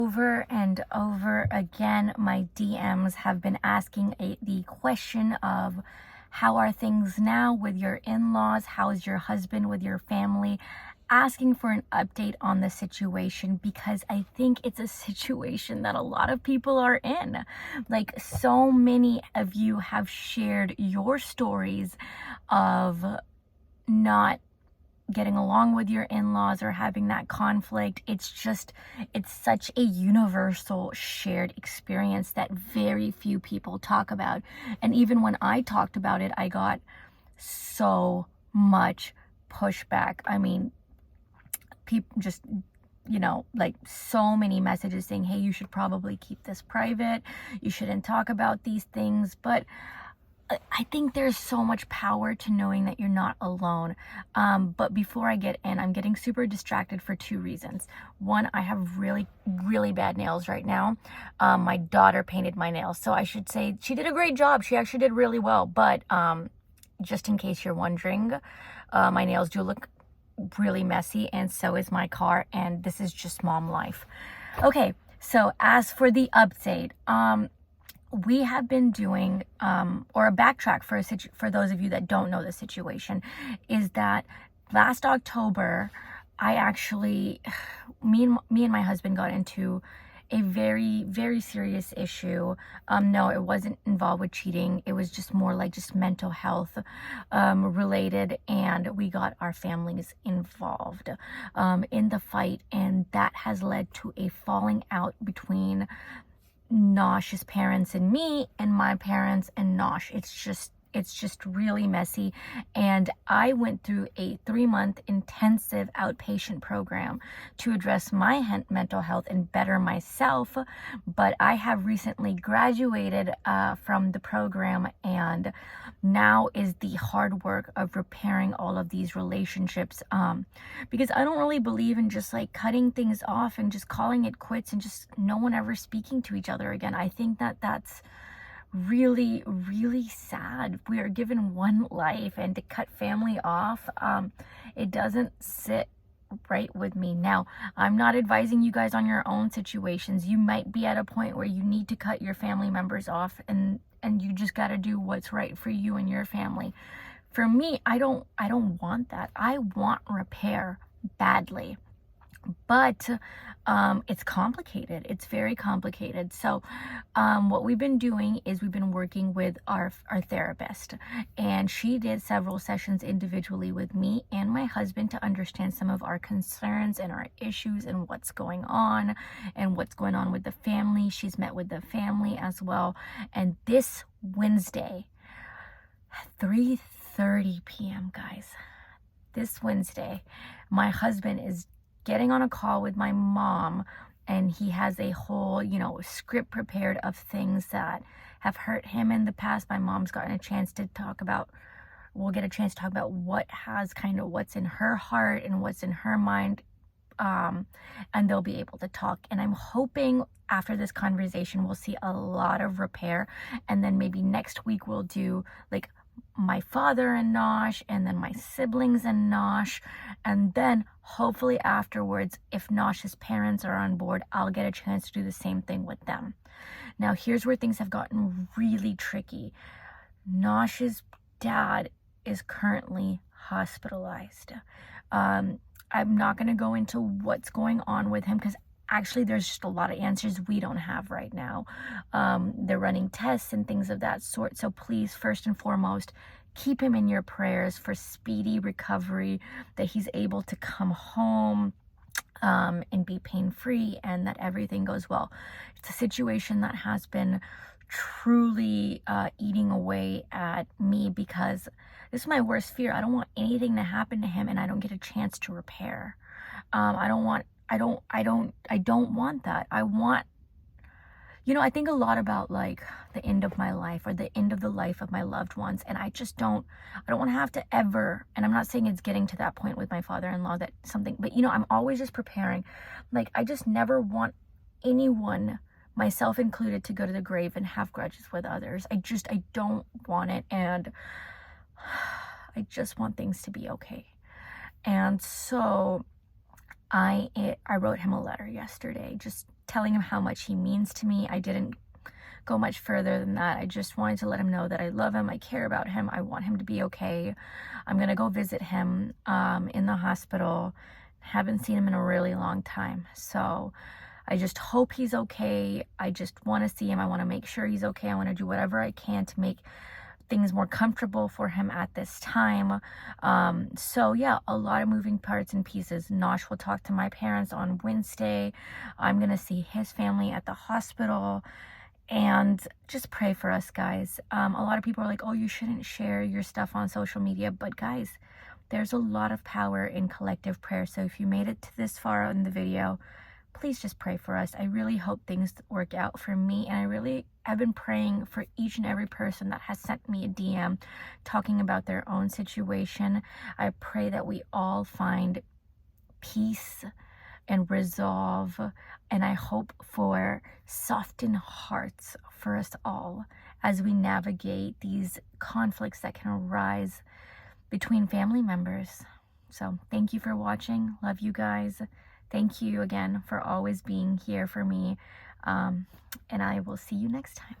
Over and over again, my DMs have been asking the question of how are things now with your in-laws? How is your husband with your family? Asking for an update on the situation because I think it's a situation that a lot of people are in. Like, so many of you have shared your stories of not getting along with your in-laws or having that conflict. It's such a universal shared experience that very few people talk about. And even when I talked about it, I got so much pushback. I mean, people just, like, so many messages saying, hey, you should probably keep this private. You shouldn't talk about these things. But I think there's so much power to knowing that you're not alone. But before I get in, I'm getting super distracted for two reasons. One, I have really, really bad nails right now. My daughter painted my nails. So I should say she did a great job. She actually did really well. But just in case you're wondering, my nails do look really messy, and so is my car. And this is just mom life. Okay, so as for the update, we have been doing, or a backtrack for those of you that don't know the situation, is that last October, I actually, me and my husband got into a very, very serious issue. No, it wasn't involved with cheating. It was just more like just mental health related, and we got our families involved in the fight, and that has led to a falling out between Nosh's parents and me, and my parents and Nosh. It's just really messy. And I went through a 3-month intensive outpatient program to address my mental health and better myself. But I have recently graduated from the program, and now is the hard work of repairing all of these relationships. Because I don't really believe in just like cutting things off and just calling it quits and just no one ever speaking to each other again. I think that that's really, really sad. We are given one life, and to cut family off, it doesn't sit right with me. Now, I'm not advising you guys on your own situations. You might be at a point where you need to cut your family members off, and you just got to do what's right for you and your family. For me, I don't want that. I want repair badly. But it's complicated. It's very complicated. So what we've been doing is we've been working with our therapist, and she did several sessions individually with me and my husband to understand some of our concerns and our issues and what's going on with the family. She's met with the family as well. And this Wednesday, 3:30 p.m., guys, this Wednesday, my husband is getting on a call with my mom, and he has a whole, script prepared of things that have hurt him in the past. My mom's gotten a chance to talk about, we'll get a chance to talk about what's in her heart and what's in her mind, and they'll be able to talk. And I'm hoping after this conversation, we'll see a lot of repair, and then maybe next week we'll do like my father and Nosh, and then my siblings and Nosh, and then hopefully afterwards, if Nosh's parents are on board, I'll get a chance to do the same thing with them. Now, here's where things have gotten really tricky. Nosh's dad is currently hospitalized. I'm not going to go into what's going on with him because actually, there's just a lot of answers we don't have right now. They're running tests and things of that sort. So please, first and foremost, keep him in your prayers for speedy recovery, that he's able to come home and be pain-free, and that everything goes well. It's a situation that has been truly eating away at me because this is my worst fear. I don't want anything to happen to him and I don't get a chance to repair. I don't want that. I want, I think a lot about like the end of my life or the end of the life of my loved ones. And I don't want to have to ever, and I'm not saying it's getting to that point with my father-in-law but I'm always just preparing. Like, I just never want anyone, myself included, to go to the grave and have grudges with others. I don't want it. And I just want things to be okay. And so I wrote him a letter yesterday, just telling him how much he means to me. I didn't go much further than that. I just wanted to let him know that I love him, I care about him, I want him to be okay. I'm gonna go visit him in the hospital. Haven't seen him in a really long time, so I just hope he's okay. I just want to see him. I want to make sure he's okay. I want to do whatever I can to make things more comfortable for him at this time. So yeah, a lot of moving parts and pieces. Nosh will talk to my parents on Wednesday. I'm gonna see his family at the hospital, and just pray for us, guys. A lot of people are like, oh, you shouldn't share your stuff on social media, but guys, there's a lot of power in collective prayer. So if you made it to this far in the video, please just pray for us. I really hope things work out for me, and I've been praying for each and every person that has sent me a DM talking about their own situation. I pray that we all find peace and resolve, and I hope for softened hearts for us all as we navigate these conflicts that can arise between family members. So thank you for watching. Love you guys. Thank you again for always being here for me, and I will see you next time.